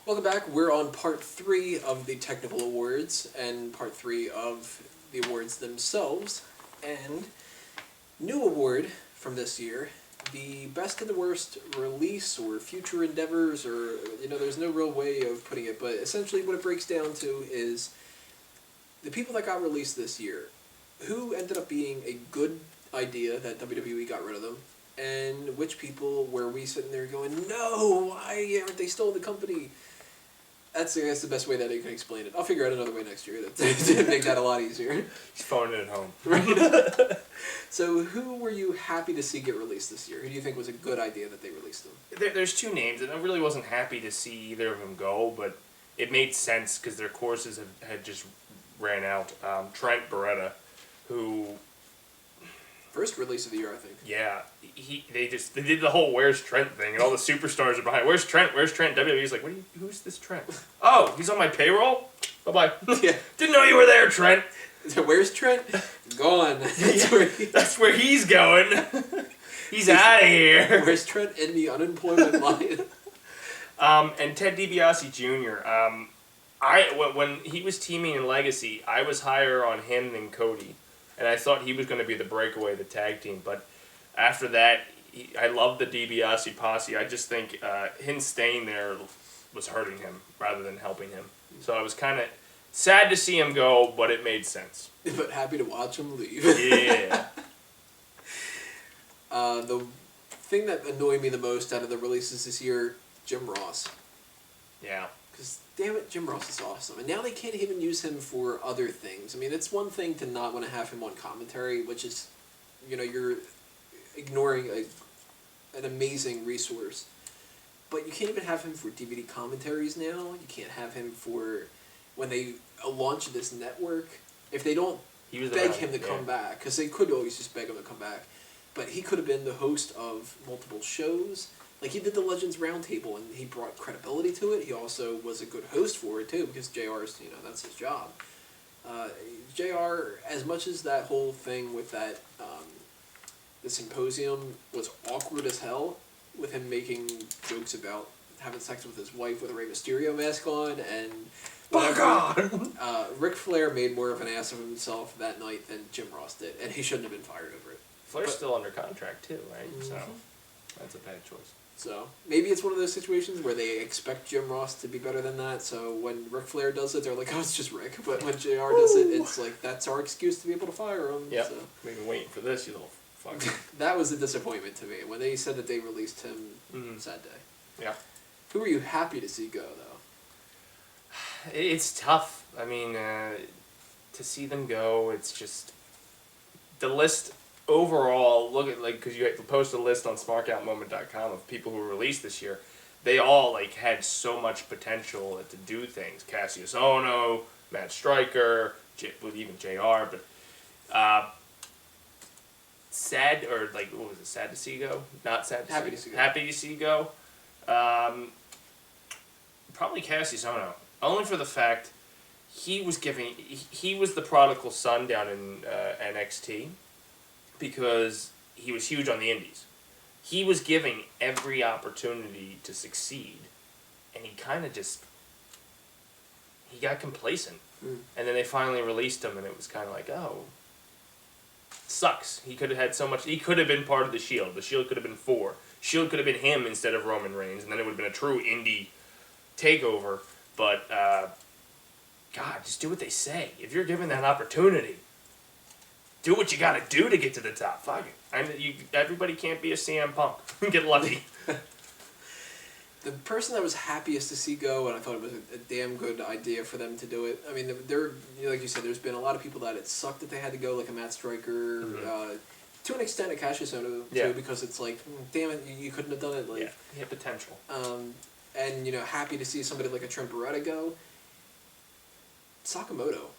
Welcome back. We're on part 3 of the technical awards and part 3 of the awards themselves. And new award from this year, the best and the worst release or future endeavors, or there's no real way of putting it, but essentially what it breaks down to is the people that got released this year, who ended up being a good idea that WWE got rid of them, and which people were we sitting there going, no, why aren't they still in the company? That's the best way that I can explain it. I'll figure out another way next year to make that a lot easier. He's phoning it at home. Right? So who were you happy to see get released this year? Who do you think was a good idea that they released them? There's two names, and I really wasn't happy to see either of them go, but it made sense because their courses had just ran out. Trent Beretta, who... First release of the year, I think. Yeah, they did the whole "Where's Trent" thing, and all the superstars are behind. Where's Trent? Where's Trent? WWE's like, who's this Trent? Oh, he's on my payroll. Bye bye. Yeah. Didn't know you were there, Trent. Where's Trent? Gone. That's where he's going. He's out of here. Where's Trent in the unemployment line? And Ted DiBiase Jr. When he was teaming in Legacy, I was higher on him than Cody. And I thought he was going to be the breakaway of the tag team. But after that, I love the DiBiase posse. I just think him staying there was hurting him rather than helping him. So I was kind of sad to see him go, but it made sense. But happy to watch him leave. Yeah. The thing that annoyed me the most out of the releases this year, Jim Ross. Yeah. Because, damn it, Jim Ross is awesome. And now they can't even use him for other things. I mean, it's one thing to not want to have him on commentary, which is, you're ignoring an amazing resource. But you can't even have him for DVD commentaries now. You can't have him for when they launch this network. If they don't beg him to come back, because they could always just beg him to come back. But he could have been the host of multiple shows. Like, he did the Legends Roundtable, and he brought credibility to it. He also was a good host for it, too, because JR's, that's his job. JR, as much as that whole thing with that, the symposium was awkward as hell, with him making jokes about having sex with his wife with a Rey Mysterio mask on, and... Fuck on! Ric Flair made more of an ass of himself that night than Jim Ross did, and he shouldn't have been fired over it. Flair's still under contract, too, right? Mm-hmm. So, that's a bad choice. So, maybe it's one of those situations where they expect Jim Ross to be better than that, so when Ric Flair does it, they're like, oh, it's just Rick. But when JR does it, it's like, that's our excuse to be able to fire him. Yep. So. We've been waiting for this, you little fuck. That was a disappointment to me. When they said that they released him, sad day. Yeah. Who were you happy to see go, though? It's tough. I mean, to see them go, it's just... The list... Overall, look at, because you post a list on smarkoutmoment.com of people who were released this year, they all, had so much potential to do things. Cassius Ohno, Matt Striker, even JR, but, sad, or, what was it, sad to see go? Not sad to Happy see to see go. Happy to see go. Probably Cassius Ohno. Only for the fact he was the prodigal son down in NXT. Because he was huge on the indies. He was giving every opportunity to succeed, and he kind of he got complacent. Mm. And then they finally released him, and it was kind of like, oh, sucks. He could have had so much, he could have been part of the Shield. The Shield could have been 4. Shield could have been him instead of Roman Reigns, and then it would have been a true indie takeover. But, God, just do what they say. If you're given that opportunity, do what you gotta do to get to the top. Fuck it. Everybody can't be a CM Punk. Get lucky. The person that was happiest to see go, and I thought it was a damn good idea for them to do it. I mean, like you said, there's been a lot of people that it sucked that they had to go, like a Matt Striker, to an extent a Cassius Ohno, too, because it's like, damn it, you couldn't have done it. Like, he had potential. And, happy to see somebody like a Trent Beretta go. Sakamoto.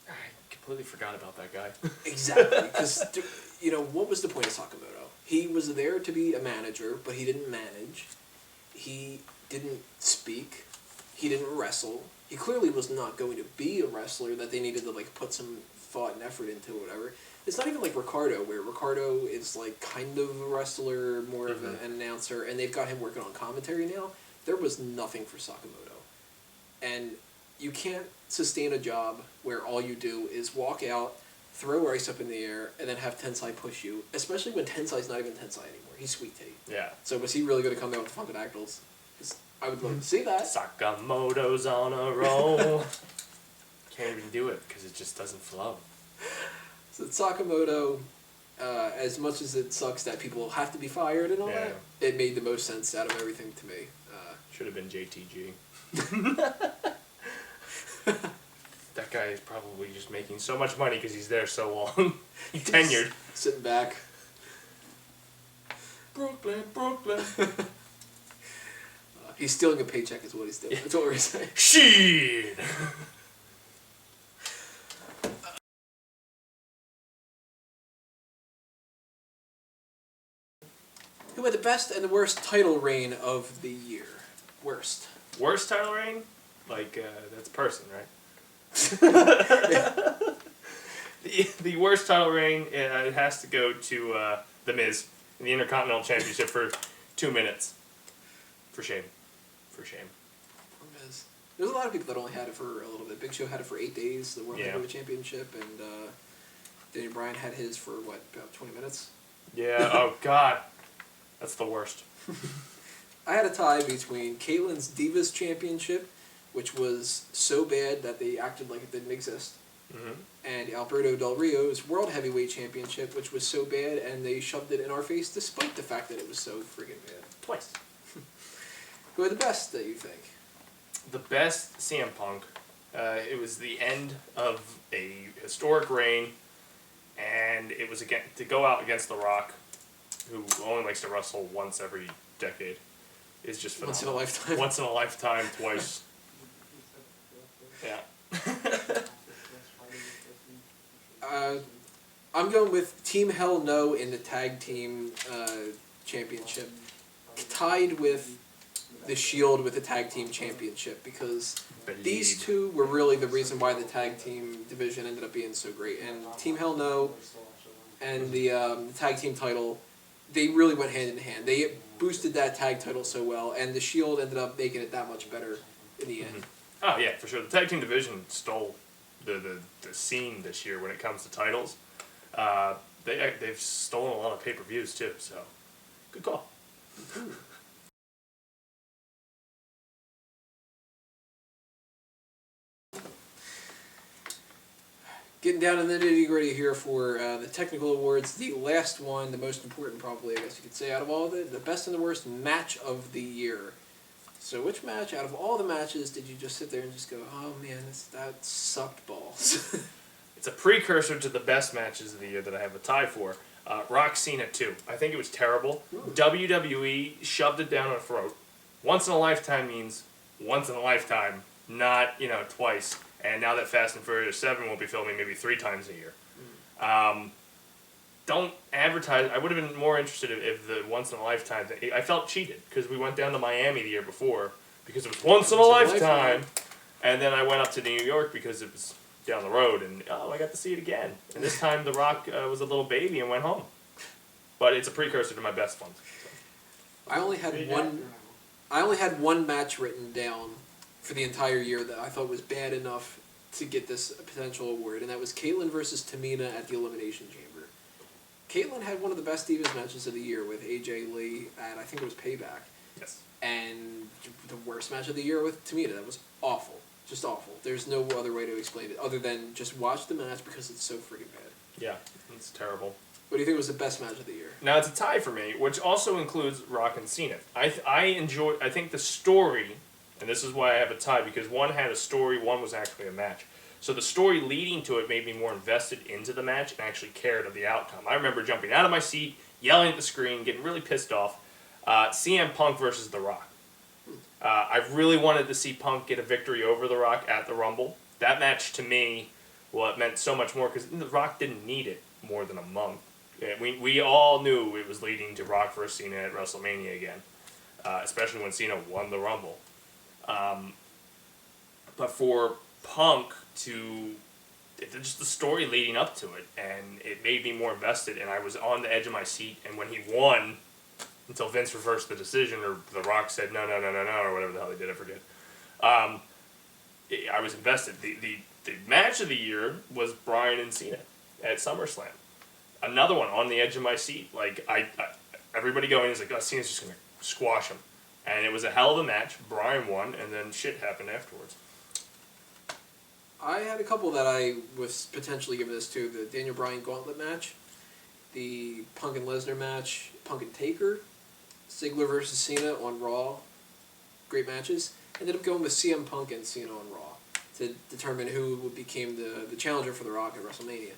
I completely forgot about that guy. Exactly, because, what was the point of Sakamoto? He was there to be a manager, but he didn't manage. He didn't speak. He didn't wrestle. He clearly was not going to be a wrestler that they needed to, put some thought and effort into or whatever. It's not even like Ricardo, where Ricardo is, kind of a wrestler, more of an announcer, and they've got him working on commentary now. there was nothing for Sakamoto. And you can't sustain a job where all you do is walk out, throw ice up in the air, and then have Tensai push you, especially when Tensai's not even Tensai anymore. He's Sweet Tate. Yeah. So was he really going to come out with the Funkadactyls? 'Cause I would love to see that. Sakamoto's on a roll. Can't even do it because it just doesn't flow. So Sakamoto, as much as it sucks that people have to be fired and all that, it made the most sense out of everything to me. Should have been JTG. That guy is probably just making so much money because he's there so long. He's tenured. Sitting back. Brooklyn. He's stealing a paycheck is what he's doing. That's what we're saying. Shit! Who had the best and the worst title reign of the year? Worst. Worst title reign? Like, that's a person, right? The worst title reign, it has to go to The Miz in the Intercontinental Championship for 2 minutes. For shame. For shame. Poor Miz. There's a lot of people that only had it for a little bit. Big Show had it for 8 days, the World Heavyweight Championship, and Daniel Bryan had his for, what, about 20 minutes? Yeah, oh god. That's the worst. I had a tie between Caitlin's Divas Championship, which was so bad that they acted like it didn't exist, and Alberto Del Rio's World Heavyweight Championship, which was so bad and they shoved it in our face despite the fact that it was so friggin' bad. Twice. Who are the best that you think? The best CM Punk. It was the end of a historic reign, and it was to go out against The Rock, who only likes to wrestle once every decade, is just phenomenal. Once in a lifetime. Once in a lifetime, twice. Yeah. I'm going with Team Hell No in the tag team championship, tied with the Shield with the tag team championship, because these two were really the reason why the tag team division ended up being so great. And Team Hell No and the tag team title, they really went hand in hand. They boosted that tag title so well, and the Shield ended up making it that much better in the end. Oh yeah, for sure. The tag team division stole the scene this year when it comes to titles. They've stolen a lot of pay-per-views too, so good call. Getting down to the nitty-gritty here for the technical awards, the last one, the most important probably, I guess you could say, out of all of it, the best and the worst match of the year. So which match, out of all the matches, did you just sit there and just go, oh man, that sucked balls? It's a precursor to the best matches of the year that I have a tie for. Rock Cena 2. I think it was terrible. Ooh. WWE shoved it down our throat. Once in a lifetime means once in a lifetime, not, twice. And now that Fast and Furious 7 won't be filming maybe 3 times a year. Don't advertise. I would have been more interested if the once in a lifetime thing. I felt cheated because we went down to Miami the year before because it was once in a lifetime. And then I went up to New York because it was down the road, and I got to see it again. And this time The Rock was a little baby and went home. But it's a precursor to my best ones. So. I only had one match written down for the entire year that I thought was bad enough to get this potential award, and that was Caitlyn versus Tamina at the Elimination Chamber. Caitlyn had one of the best Divas matches of the year with AJ Lee at, I think it was Payback. Yes. And the worst match of the year with Tamina. That was awful. Just awful. There's no other way to explain it other than just watch the match because it's so freaking bad. Yeah, it's terrible. What do you think was the best match of the year? Now, it's a tie for me, which also includes Rock and Cena. I think the story, and this is why I have a tie, because one had a story, one was actually a match. So the story leading to it made me more invested into the match and actually cared of the outcome. I remember jumping out of my seat, yelling at the screen, getting really pissed off. CM Punk versus The Rock. I really wanted to see Punk get a victory over The Rock at the Rumble. That match, to me, well, it meant so much more because The Rock didn't need it more than a month. We all knew it was leading to Rock versus Cena at WrestleMania again, especially when Cena won the Rumble. But for Punk just the story leading up to it, and it made me more invested, and I was on the edge of my seat, and when he won, until Vince reversed the decision, or The Rock said no, or whatever the hell they did, I forget. I was invested. The match of the year was Bryan and Cena at SummerSlam. Another one on the edge of my seat. Like, everybody going is like, oh, Cena's just going to squash him. And it was a hell of a match. Bryan won, and then shit happened afterwards. I had a couple that I was potentially giving this to. The Daniel Bryan gauntlet match, the Punk and Lesnar match, Punk and Taker, Ziggler versus Cena on Raw. Great matches. Ended up going with CM Punk and Cena on Raw to determine who became the challenger for The Rock at WrestleMania.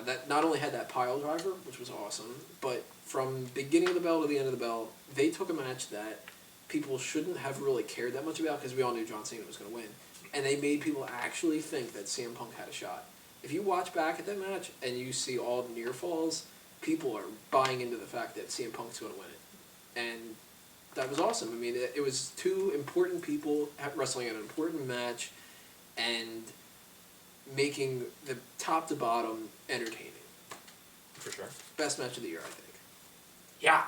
That not only had that pile driver, which was awesome, but from beginning of the bell to the end of the bell, they took a match that people shouldn't have really cared that much about because we all knew John Cena was going to win. And they made people actually think that CM Punk had a shot. If you watch back at that match and you see all the near falls, people are buying into the fact that CM Punk's going to win it. And that was awesome. I mean, it was two important people wrestling an important match and making the top to bottom entertaining. For sure. Best match of the year, I think. Yeah.